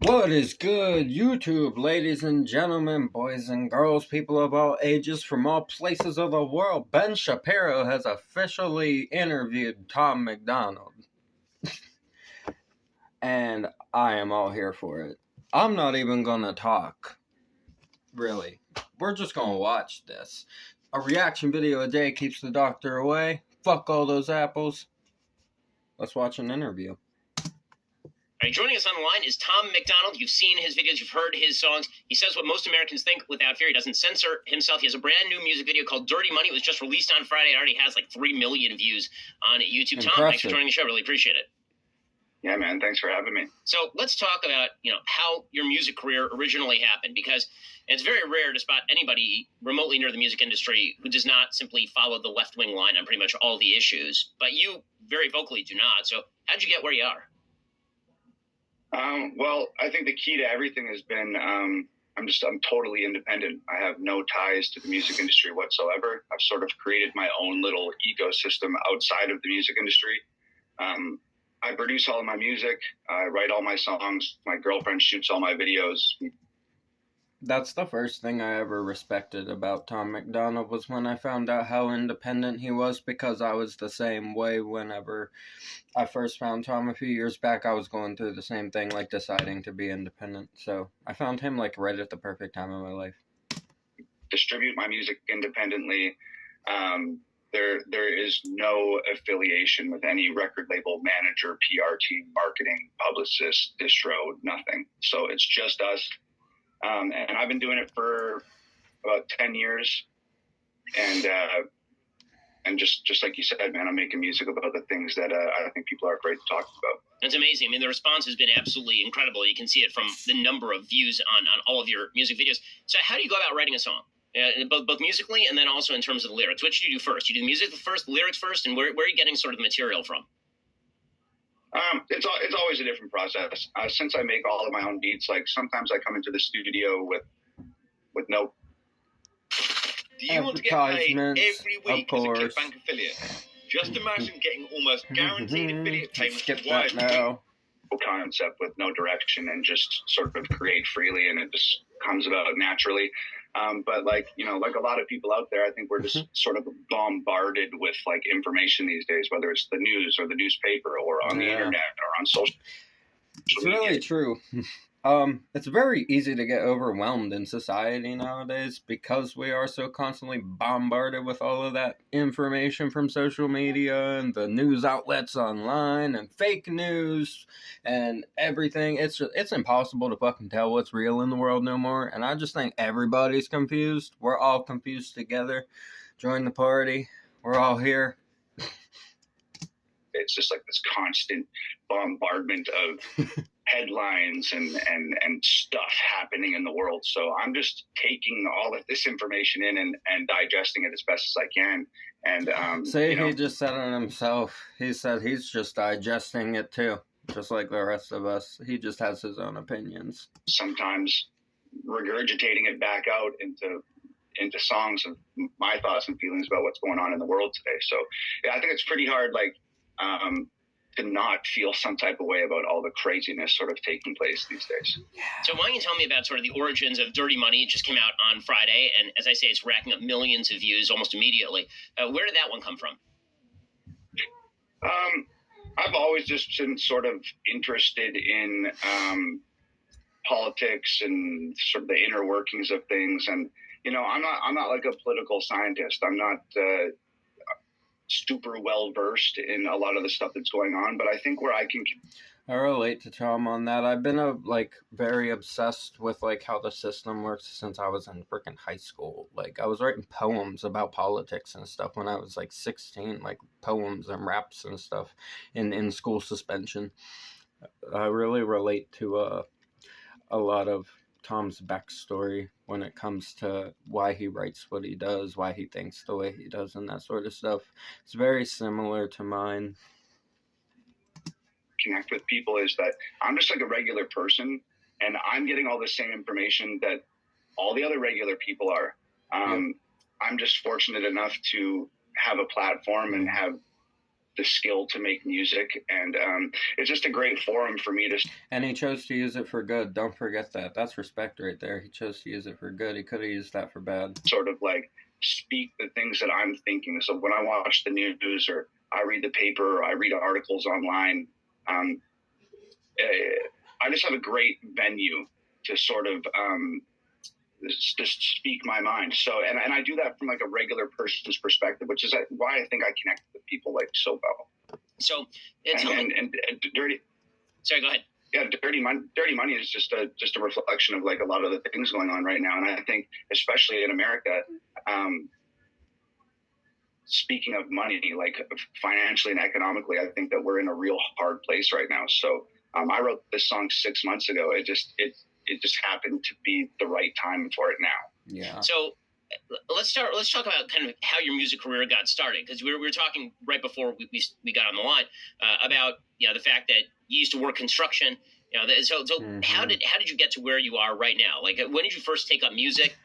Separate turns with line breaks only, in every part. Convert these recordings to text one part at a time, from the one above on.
What is good, YouTube, ladies and gentlemen, boys and girls, people of all ages from all places of the world? Ben Shapiro has officially interviewed Tom Macdonald, and I am all here for it. I'm not even gonna talk, really. We're just gonna watch this. A reaction video a day keeps the doctor away. Fuck all those apples. Let's watch an interview.
All right, joining us on the line is Tom Macdonald. You've seen his videos, you've heard his songs. He says what most Americans think without fear. He doesn't censor himself. He has a brand new music video called Dirty Money. It was just released on Friday. It already has like 3 million views on YouTube.
Impressive.
Tom, thanks for joining the show. Really appreciate it.
Yeah, man. Thanks for having me.
So let's talk about, how your music career originally happened, because it's very rare to spot anybody remotely near the music industry who does not simply follow the left-wing line on pretty much all the issues. But you very vocally do not. So how'd you get where you are?
Well, I think the key to everything has been I'm totally independent. I have no ties to the music industry whatsoever. I've sort of created my own little ecosystem outside of the music industry. I produce all of my music. I write all my songs. My girlfriend shoots all my videos.
That's the first thing I ever respected about Tom Macdonald was when I found out how independent he was, because I was the same way whenever I first found Tom a few years back. I was going through the same thing, like deciding to be independent. So I found him like right at the perfect time in my life.
Distribute my music independently. There is no affiliation with any record label, manager, PR team, marketing, publicist, distro, nothing. So it's just us. And I've been doing it for about 10 years. And just like you said, man, I'm making music about the things that I think people are afraid to talk about.
That's amazing. I mean, the response has been absolutely incredible. You can see it from the number of views on all of your music videos. So how do you go about writing a song? Both musically and then also in terms of the lyrics. What should you do first? You do the music first, the lyrics first, and where are you getting sort of the material from?
It's always a different process. Since I make all of my own beats, like sometimes I come into the studio with no.
Do you want to get paid every week as a ClickBank affiliate? Just imagine getting almost guaranteed affiliate payments.
Skip that now.
Concept with no direction and just sort of create freely, and it just comes about naturally. But like a lot of people out there, I think we're just sort of bombarded with like information these days, whether it's the news or the newspaper or on the internet or on social media.
It's really true. It's very easy to get overwhelmed in society nowadays because we are so constantly bombarded with all of that information from social media and the news outlets online and fake news and everything. It's impossible to fucking tell what's real in the world no more. And I just think everybody's confused. We're all confused together. Join the party. We're all here.
It's just like this constant bombardment of headlines and stuff happening in the world. So I'm just taking all of this information in and digesting it as best as I can. And
he just said it himself. He said he's just digesting it too, just like the rest of us. He just has his own opinions.
Sometimes regurgitating it back out into songs of my thoughts and feelings about what's going on in the world today. So yeah, I think it's pretty hard, to not feel some type of way about all the craziness sort of taking place these days.
So why don't you tell me about sort of the origins of Dirty Money? It just came out on Friday, and as I say, it's racking up millions of views almost immediately. Where did that one come from?
I've always just been sort of interested in politics and sort of the inner workings of things. And, I'm not like a political scientist. I'm not super well versed in a lot of the stuff that's going on, but I think where I
relate to Tom on that. I've been very obsessed with how the system works since I was in freaking high school. I was writing poems about politics and stuff when I was 16, poems and raps and stuff in school suspension. I really relate to a lot of Tom's backstory when it comes to why he writes what he does, why he thinks the way he does, and that sort of stuff. It's very similar to mine.
Connect with people is that I'm just like a regular person, and I'm getting all the same information that all the other regular people are. I'm just fortunate enough to have a platform and have the skill to make music, and it's just a great forum for me to.
And he chose to use it for good. Don't forget that. That's respect right there. He chose to use it for good. He could have used that for bad.
Sort of like speak the things that I'm thinking. So when I watch the news, or I read the paper, or I read articles online, I just have a great venue to sort of just speak my mind. So, and I do that from like a regular person's perspective, which is why I think I connect with people like so well.
So,
and dirty.
Sorry, go ahead.
Yeah, dirty money is just a reflection of like a lot of the things going on right now, and I think especially in America, speaking of money, like financially and economically, I think that we're in a real hard place right now. So I wrote this song 6 months ago. It just happened to be the right time for it now.
Yeah. So let's talk about kind of how your music career got started, because we were talking right before we got on the line about the fact that you used to work construction. So how did you get to where you are right now? Like, when did you first take up music?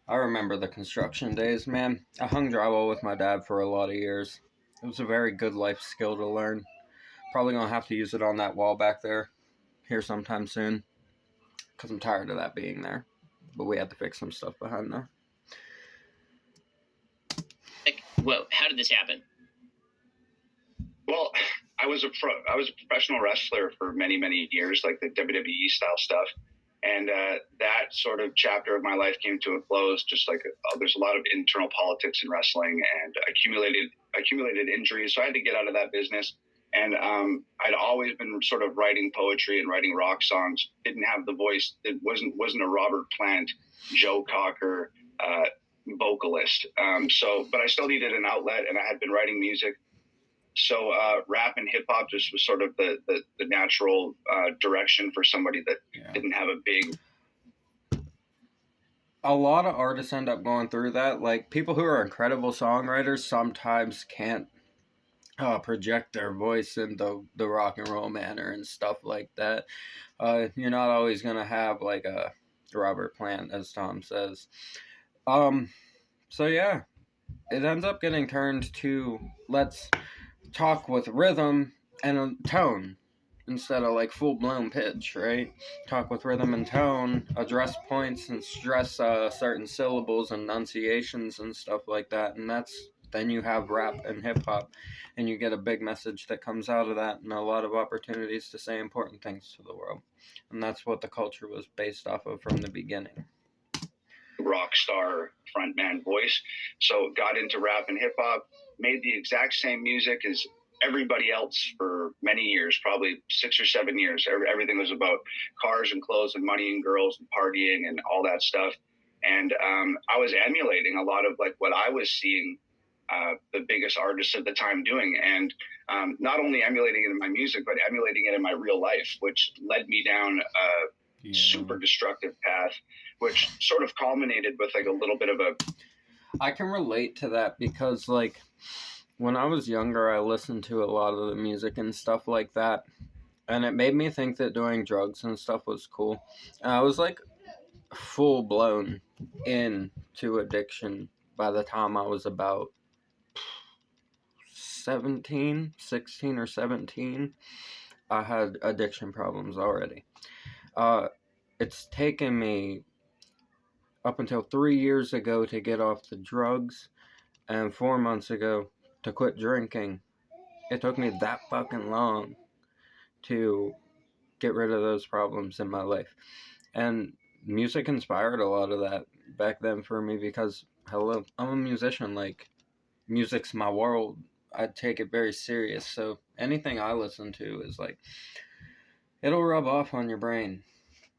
I remember the construction days, man. I hung drywall with my dad for a lot of years. It was a very good life skill to learn. Probably gonna have to use it on that wall back there here sometime soon, because I'm tired of that being there. But we had to fix some stuff behind there.
Well, how did this happen?
Well, I was a professional wrestler for many, many years, like the WWE style stuff. And that sort of chapter of my life came to a close. Just like there's a lot of internal politics in wrestling, and accumulated injuries. So I had to get out of that business. And I'd always been sort of writing poetry and writing rock songs. Didn't have the voice. It wasn't a Robert Plant, Joe Cocker vocalist. But I still needed an outlet, and I had been writing music. So rap and hip hop just was sort of the natural direction for somebody that didn't have a big.
A lot of artists end up going through that. Like, people who are incredible songwriters sometimes can't project their voice in the rock and roll manner and stuff like that. You're not always gonna have like a Robert Plant, as Tom says. So yeah, it ends up getting turned to let's talk with rhythm and a tone instead of like full-blown pitch, right? Talk with rhythm and tone, address points and stress certain syllables and enunciations and stuff like that, and then you have rap and hip-hop, and you get a big message that comes out of that, and a lot of opportunities to say important things to the world. And that's what the culture was based off of from the beginning.
Rock star frontman voice. So got into rap and hip-hop, made the exact same music as everybody else for many years, probably 6 or 7 years. Everything was about cars and clothes and money and girls and partying and all that stuff. And I was emulating a lot of like what I was seeing the biggest artists at the time doing, and not only emulating it in my music, but emulating it in my real life, which led me down a super destructive path, which sort of culminated with like a little bit of a.
I can relate to that because like when I was younger, I listened to a lot of the music and stuff like that, and it made me think that doing drugs and stuff was cool. And I was like full blown into addiction by the time I was about 16 or 17. I had addiction problems already. It's taken me up until 3 years ago to get off the drugs, and 4 months ago to quit drinking. It took me that fucking long to get rid of those problems in my life. And music inspired a lot of that back then for me because, hello, I'm a musician. Like, music's my world. I take it very serious. So anything I listen to is like, it'll rub off on your brain.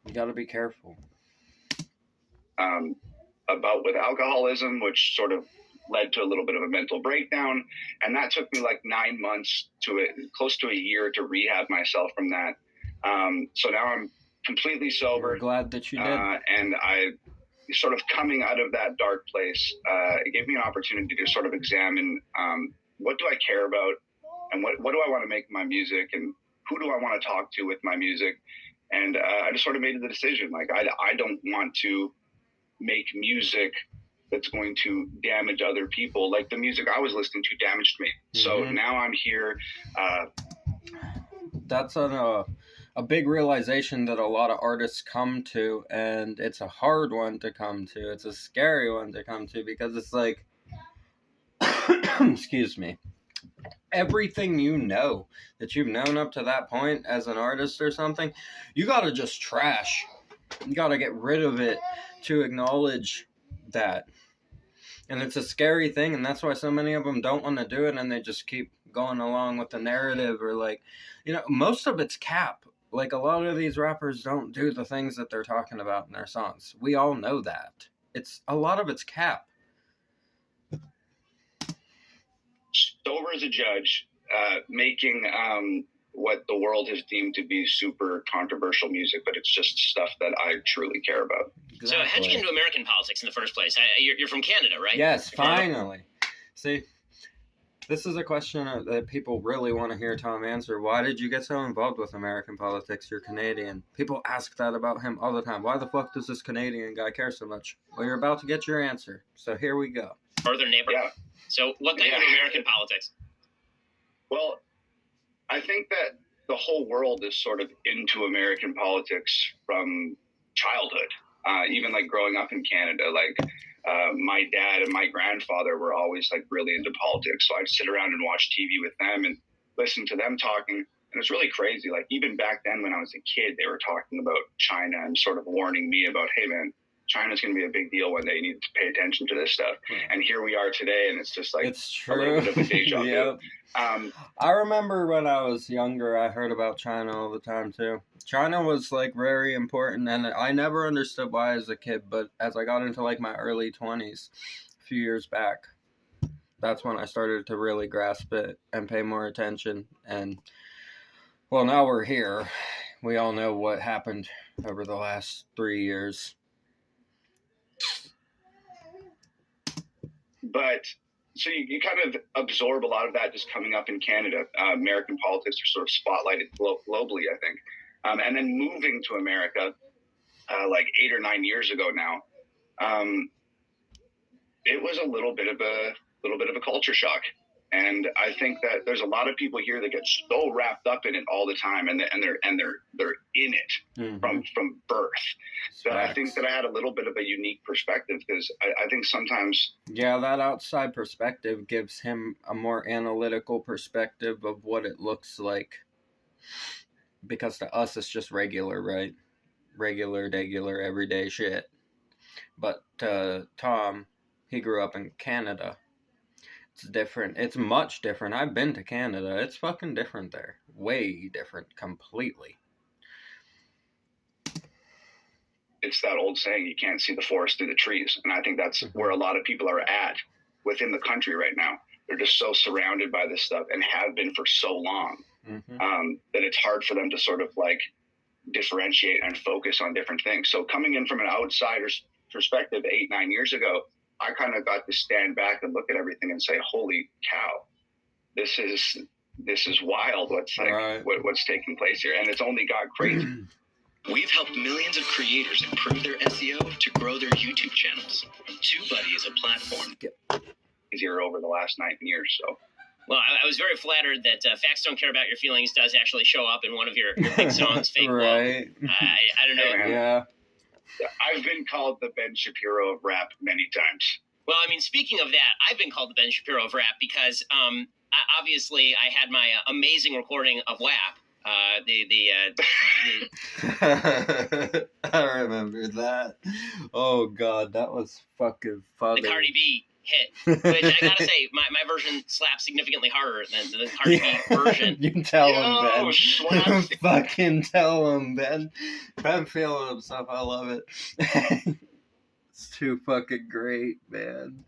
You gotta be careful.
About with alcoholism, which sort of led to a little bit of a mental breakdown. And that took me like 9 months to close to a year to rehab myself from that. So now I'm completely sober.
We're glad that you did.
And I sort of coming out of that dark place, it gave me an opportunity to sort of examine what do I care about and what do I want to make my music and who do I want to talk to with my music. And I just sort of made the decision, like, I don't want to make music that's going to damage other people. Like the music I was listening to damaged me. So now I'm here.
That's a big realization that a lot of artists come to, and it's a hard one to come to. It's a scary one to come to, because it's like, excuse me, everything you know that you've known up to that point as an artist or something, you gotta just trash. You gotta get rid of it to acknowledge that. And it's a scary thing, and that's why so many of them don't want to do it, and they just keep going along with the narrative, or like, you know, most of it's cap. Like, a lot of these rappers don't do the things that they're talking about in their songs. We all know that. A lot of it's cap.
Sober as a judge, making what the world has deemed to be super controversial music, but it's just stuff that I truly care about.
Exactly. So how'd you get into American politics in the first place? You're from Canada, right?
Yes, finally. See, this is a question that people really want to hear Tom answer. Why did you get so involved with American politics? You're Canadian. People ask that about him all the time. Why the fuck does this Canadian guy care so much? Well, you're about to get your answer. So here we go.
Northern neighbor. Yeah. So what got you into American politics?
Well, I think that the whole world is sort of into American politics from childhood. Even like growing up in Canada, like my dad and my grandfather were always like really into politics. So I'd sit around and watch TV with them and listen to them talking. And it's really crazy. Like even back then when I was a kid, they were talking about China and sort of warning me about, hey man, China's going to be a big deal one day. You need to pay attention to this stuff. And here we are today, and it's just like
it's true.
A little bit of a deja vu.
Yep. I remember when I was younger, I heard about China all the time too. China was like very important, and I never understood why as a kid, but as I got into like my early 20s, a few years back, that's when I started to really grasp it and pay more attention. And well, now we're here. We all know what happened over the last 3 years.
But so you kind of absorb a lot of that just coming up in Canada. American politics are sort of spotlighted globally, I think. And then moving to America like 8 or 9 years ago now, it was a little bit of a culture shock. And I think that there's a lot of people here that get so wrapped up in it all the time, and they're in it from birth. So I think that I had a little bit of a unique perspective, because I think sometimes
that outside perspective gives him a more analytical perspective of what it looks like. Because to us it's just regular, right? Regular, everyday shit. But Tom, he grew up in Canada. It's different. It's much different. I've been to Canada. It's fucking different there. Way different. Completely.
It's that old saying, you can't see the forest through the trees. And I think that's where a lot of people are at within the country right now. They're just so surrounded by this stuff and have been for so long that it's hard for them to sort of like differentiate and focus on different things. So coming in from an outsider's perspective 8-9 years ago, I kind of got to stand back and look at everything and say, holy cow, this is wild. What's taking place here? And it's only got crazy.
We've helped millions of creators improve their SEO to grow their YouTube channels. TubeBuddy is a platform
easier over the last 9 years. So,
well, I was very flattered that Facts Don't Care About Your Feelings does actually show up in one of your big songs, Fake
right.
Love. I don't know.
Yeah.
I've been called the Ben Shapiro of rap many times.
Well, I mean, speaking of that, I've been called the Ben Shapiro of rap because obviously I had my amazing recording of WAP.
I remember that. Oh God, that was fucking funny.
The Cardi B hit, which I gotta say, my version slaps significantly harder than the Cardi B version.
You can tell him, Ben. Fucking tell him, Ben. I'm feeling himself. I love it. It's too fucking great, man.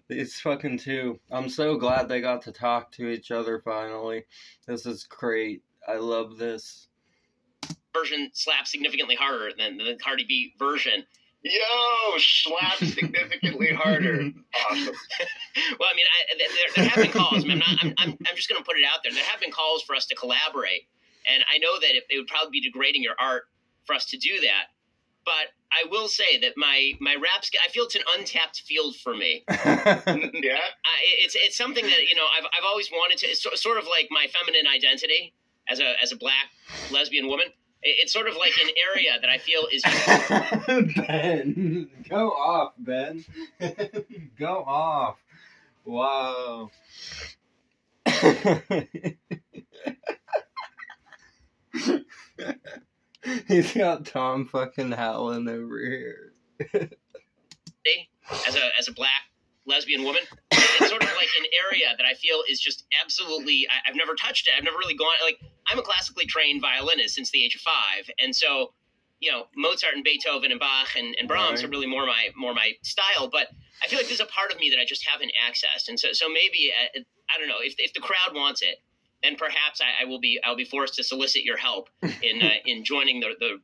It's fucking too. I'm so glad they got to talk to each other finally. This is great. I love this.
Version slaps significantly harder than the Cardi B version.
Yo, slap significantly harder. Awesome.
Well, I mean, there have been calls. I mean, I'm just going to put it out there. There have been calls for us to collaborate, and I know that it would probably be degrading your art for us to do that. but I will say that my rap, I feel it's an untapped field for me.
Yeah.
It's something that, you know, I've always wanted to. It's sort of like my feminine identity as a black lesbian woman. It's sort of like an area that I feel is just...
Ben, go off, Ben. Go off. Wow. He's got Tom fucking howling over here.
as a black lesbian woman, it's sort of like an area that I feel is just absolutely, I've never touched it. I've never really gone, like, I'm a classically trained violinist since the age of 5. And so, you know, Mozart and Beethoven and Bach and Brahms are really more my style. But I feel like there's a part of me that I just haven't accessed. And so maybe, I don't know, if the crowd wants it, then perhaps I'll be forced to solicit your help in joining the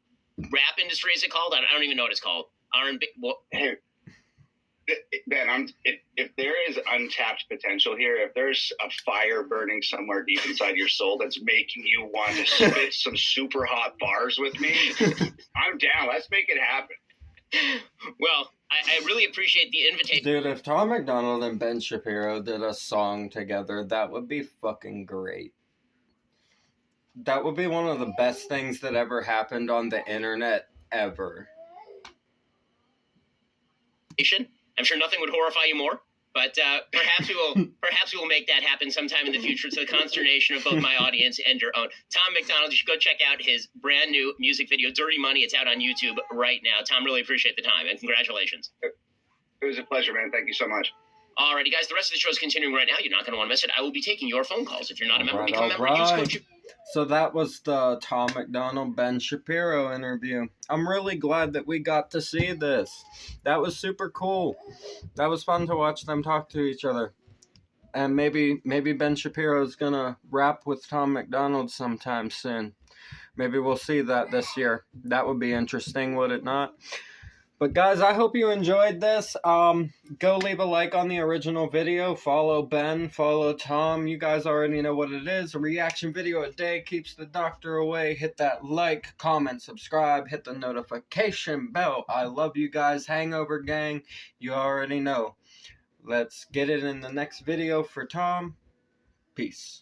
rap industry. Is it called? I don't even know what it's called. R&B. Well,
hey, Ben, if there is untapped potential here, if there's a fire burning somewhere deep inside your soul that's making you want to spit some super hot bars with me, I'm down. Let's make it happen.
Well, I really appreciate the invitation.
Dude, if Tom Macdonald and Ben Shapiro did a song together, that would be fucking great. That would be one of the best things that ever happened on the internet ever.
I'm sure nothing would horrify you more, but perhaps we will make that happen sometime in the future to the consternation of both my audience and your own. Tom Macdonald, you should go check out his brand new music video, Dirty Money. It's out on YouTube right now. Tom, really appreciate the time, and congratulations.
It was a pleasure, man. Thank you so much.
Alrighty, guys, the rest of the show is continuing right now. You're not going to want to miss it. I will be taking your phone calls. If you're not a member, become a member. Use code.
So that was the Tom Macdonald, Ben Shapiro interview. I'm really glad that we got to see this. That was super cool. That was fun to watch them talk to each other. And maybe Ben Shapiro is going to rap with Tom Macdonald sometime soon. Maybe we'll see that this year. That would be interesting, would it not? But guys, I hope you enjoyed this. Go leave a like on the original video. Follow Ben. Follow Tom. You guys already know what it is. A reaction video a day keeps the doctor away. Hit that like, comment, subscribe. Hit the notification bell. I love you guys. Hangover gang. You already know. Let's get it in the next video for Tom. Peace.